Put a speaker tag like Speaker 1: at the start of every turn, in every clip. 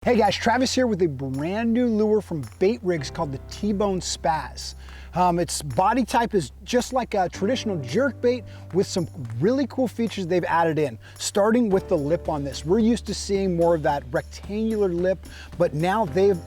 Speaker 1: Hey guys, Travis here with a brand new lure from Bait Rigs called the T-Boned Spaz. Its body type is just like a traditional jerk bait with some really cool features they've added in, starting with the lip on this. We're used to seeing more of that rectangular lip, but now they've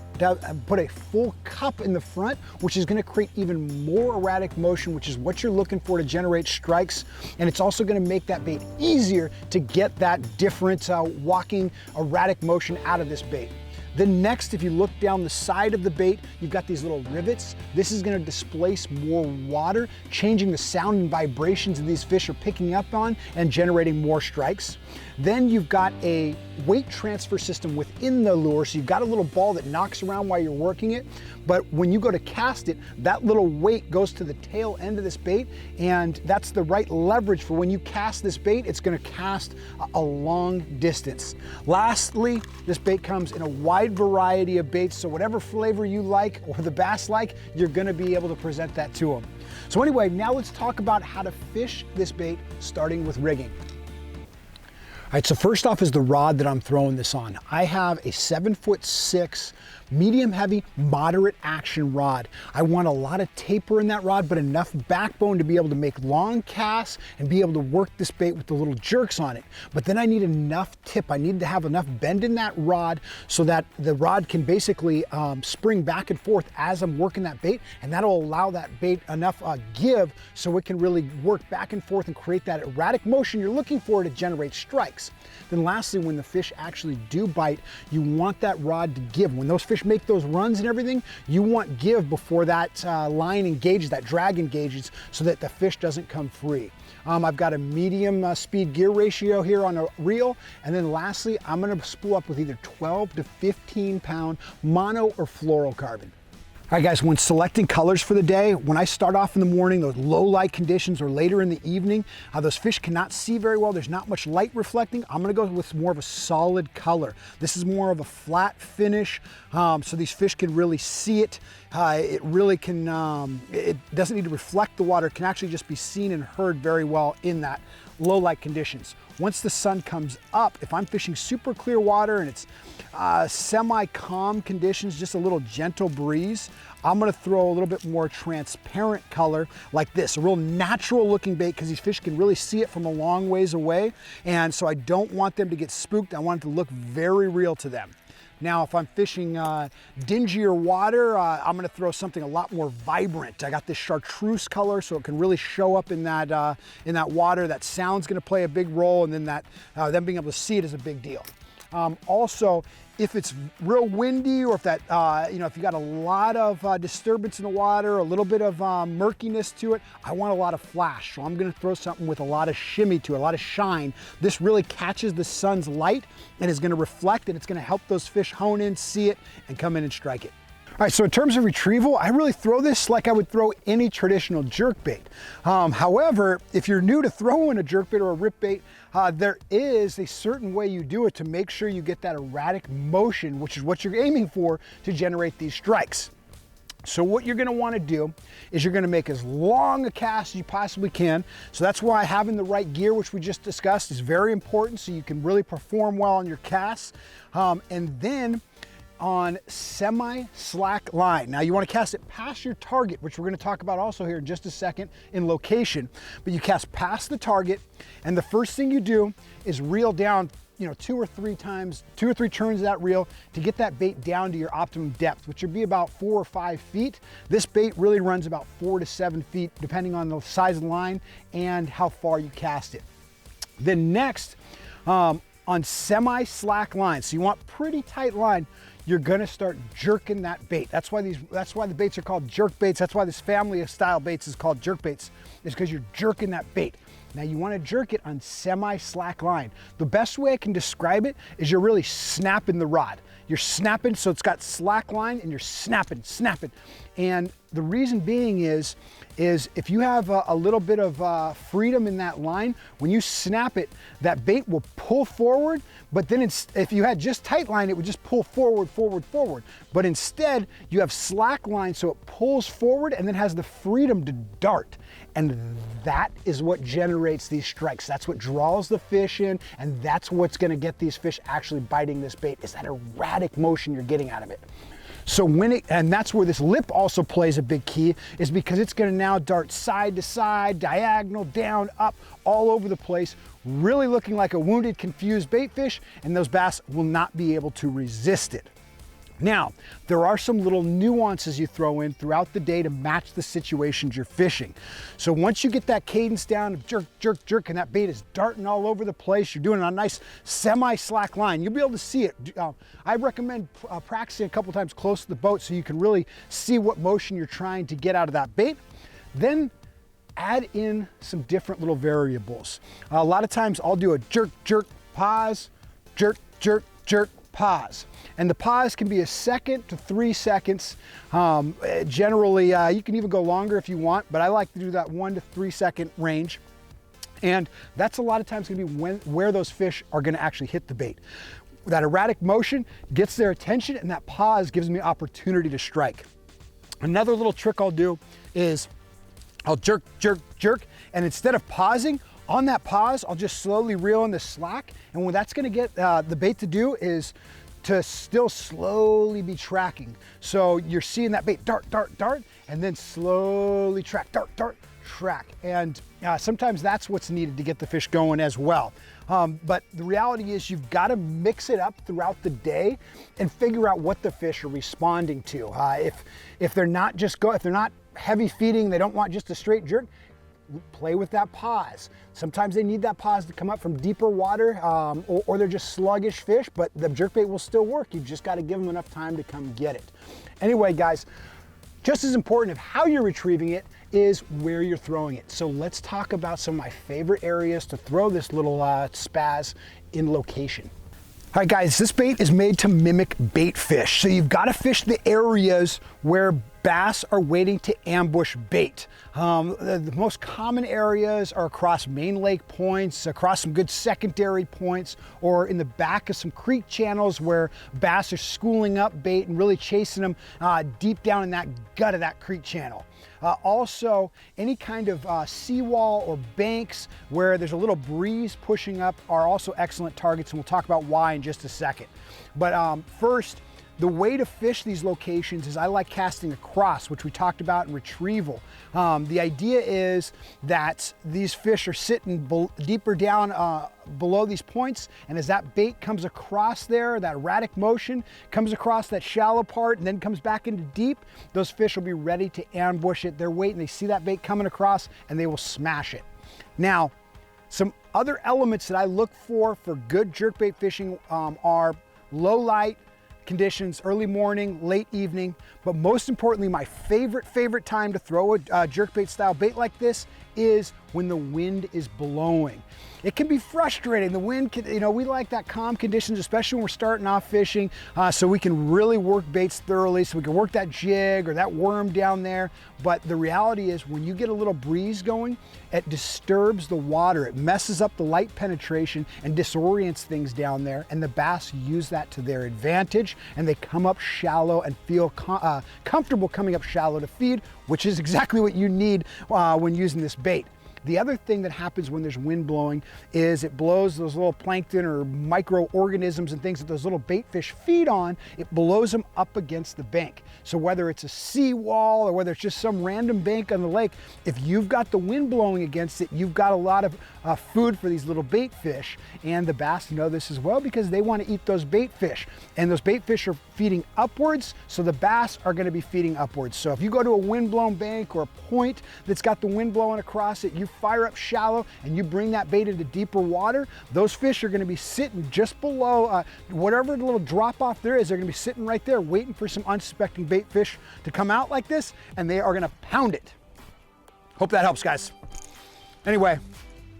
Speaker 1: put a full cup in the front, which is gonna create even more erratic motion, which is what you're looking for to generate strikes. And it's also gonna make that bait easier to get that different walking erratic motion out of this bait. Then next, if you look down the side of the bait, you've got these little rivets. This is gonna displace more water, changing the sound and vibrations that these fish are picking up on and generating more strikes. Then you've got a weight transfer system within the lure. So you've got a little ball that knocks around while you're working it. But when you go to cast it, that little weight goes to the tail end of this bait. And that's the right leverage for when you cast this bait, it's gonna cast a long distance. Lastly, this bait comes in a wide variety of baits. So whatever flavor you like or the bass like, you're gonna be able to present that to them. So anyway, now let's talk about how to fish this bait, starting with rigging. All right, so first off is the rod that I'm throwing this on. I have a 7'6" medium heavy, moderate action rod. I want a lot of taper in that rod, but enough backbone to be able to make long casts and be able to work this bait with the little jerks on it. But then I need enough tip. I need to have enough bend in that rod so that the rod can basically spring back and forth as I'm working that bait, and that'll allow that bait enough give so it can really work back and forth and create that erratic motion you're looking for to generate strikes. Then lastly, when the fish actually do bite, you want that rod to give. When those fish make those runs and everything, you want give before that line engages, that drag engages, so that the fish doesn't come free. I've got a medium speed gear ratio here on a reel. And then lastly, I'm gonna spool up with either 12 to 15 pound mono or fluorocarbon. All right guys, when selecting colors for the day, when I start off in the morning, those low light conditions, or later in the evening, those fish cannot see very well, there's not much light reflecting, I'm gonna go with more of a solid color. This is more of a flat finish, so these fish can really see it. It really can, it doesn't need to reflect the water, it can actually just be seen and heard very well in that low light conditions. Once the sun comes up, if I'm fishing super clear water and it's semi-calm conditions, just a little gentle breeze, I'm gonna throw a little bit more transparent color like this, a real natural looking bait, because these fish can really see it from a long ways away. And so I don't want them to get spooked. I want it to look very real to them. Now, if I'm fishing dingier water, I'm gonna throw something a lot more vibrant. I got this chartreuse color, so it can really show up in that water. That sound's gonna play a big role, and then them being able to see it is a big deal. Also, if it's real windy, or if that, if you got a lot of disturbance in the water, a little bit of murkiness to it, I want a lot of flash. So I'm gonna throw something with a lot of shimmy to it, a lot of shine. This really catches the sun's light and is gonna reflect, and it's gonna help those fish hone in, see it, and come in and strike it. All right, so in terms of retrieval, I really throw this like I would throw any traditional jerkbait. However, if you're new to throwing a jerkbait or a rip bait, there is a certain way you do it to make sure you get that erratic motion, which is what you're aiming for to generate these strikes. So what you're gonna wanna do is you're gonna make as long a cast as you possibly can. So that's why having the right gear, which we just discussed, is very important, so you can really perform well on your casts. And then on semi-slack line. Now you want to cast it past your target, which we're going to talk about also here in just a second in location, but you cast past the target, and the first thing you do is reel down, 2 or 3 turns of that reel to get that bait down to your optimum depth, which would be about 4 or 5 feet. This bait really runs about 4 to 7 feet, depending on the size of the line and how far you cast it. Then next, on semi-slack line, so you want pretty tight line, you're gonna start jerking that bait. That's why the baits are called jerk baits. That's why this family of style baits is called jerk baits, is because you're jerking that bait. Now you wanna jerk it on semi-slack line. The best way I can describe it is you're really snapping the rod. You're snapping, so it's got slack line, and you're snapping. And the reason being is is if you have a little bit of freedom in that line, when you snap it, that bait will pull forward, but then if you had just tight line, it would just pull forward, forward, forward. But instead, you have slack line, so it pulls forward and then has the freedom to dart. And that is what generates these strikes. That's what draws the fish in, and that's what's gonna get these fish actually biting this bait, is that erratic motion you're getting out of it. So and that's where this lip also plays a big key, is because it's gonna now dart side to side, diagonal, down, up, all over the place, really looking like a wounded, confused bait fish, and those bass will not be able to resist it. Now, there are some little nuances you throw in throughout the day to match the situations you're fishing. So once you get that cadence down of jerk, jerk, jerk, and that bait is darting all over the place, you're doing it on a nice semi-slack line, you'll be able to see it. I recommend practicing a couple times close to the boat so you can really see what motion you're trying to get out of that bait. Then add in some different little variables. A lot of times I'll do a jerk, jerk, pause, jerk, jerk, jerk, pause. And the pause can be 1 second to 3 seconds. Generally, you can even go longer if you want, but I like to do that 1 to 3 second range. And that's a lot of times gonna be where those fish are gonna actually hit the bait. That erratic motion gets their attention, and that pause gives me opportunity to strike. Another little trick I'll do is I'll jerk, jerk, jerk, and instead of pausing, on that pause, I'll just slowly reel in the slack, and what that's gonna get the bait to do is to still slowly be tracking. So you're seeing that bait dart, dart, dart, and then slowly track, dart, dart, track. And sometimes that's what's needed to get the fish going as well. But the reality is you've gotta mix it up throughout the day and figure out what the fish are responding to. If they're not heavy feeding, they don't want just a straight jerk, play with that pause. Sometimes they need that pause to come up from deeper water, or they're just sluggish fish, but the jerkbait will still work. You've just got to give them enough time to come get it. Anyway, guys, just as important of how you're retrieving it is where you're throwing it. So let's talk about some of my favorite areas to throw this little spaz in location. All right, guys, this bait is made to mimic bait fish. So you've got to fish the areas where bass are waiting to ambush bait. The most common areas are across main lake points, across some good secondary points, or in the back of some creek channels where bass are schooling up bait and really chasing them deep down in that gut of that creek channel. Also, any kind of seawall or banks where there's a little breeze pushing up are also excellent targets, and we'll talk about why in just a second. But first, the way to fish these locations is I like casting across, which we talked about in retrieval. The idea is that these fish are sitting deeper down below these points, and as that bait comes across there, that erratic motion comes across that shallow part and then comes back into deep, those fish will be ready to ambush it. They're waiting, they see that bait coming across, and they will smash it. Now, some other elements that I look for good jerkbait fishing are low light conditions, early morning, late evening, but most importantly, my favorite time to throw a jerkbait style bait like this is when the wind is blowing. It can be frustrating. The wind can, we like that calm conditions, especially when we're starting off fishing, so we can really work baits thoroughly, so we can work that jig or that worm down there. But the reality is when you get a little breeze going, it disturbs the water. It messes up the light penetration and disorients things down there, and the bass use that to their advantage, and they come up shallow and feel comfortable coming up shallow to feed, which is exactly what you need when using this bait. The other thing that happens when there's wind blowing is it blows those little plankton or microorganisms and things that those little bait fish feed on, it blows them up against the bank. So whether it's a seawall or whether it's just some random bank on the lake, if you've got the wind blowing against it, you've got a lot of food for these little bait fish. And the bass know this as well because they want to eat those bait fish. And those bait fish are feeding upwards, so the bass are going to be feeding upwards. So if you go to a wind-blown bank or a point that's got the wind blowing across it, you fire up shallow and you bring that bait into deeper water, those fish are going to be sitting just below whatever the little drop off there is. They're going to be sitting right there waiting for some unsuspecting bait fish to come out like this, and they are going to pound it. Hope that helps, guys. Anyway,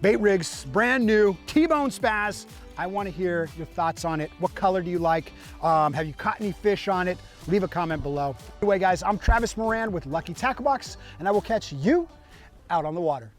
Speaker 1: bait rigs, brand new, T-Boned Spaz, I want to hear your thoughts on it. What color do you like? Have you caught any fish on it? Leave a comment below. Anyway, guys, I'm Travis Moran with Lucky Tackle Box, and I will catch you out on the water.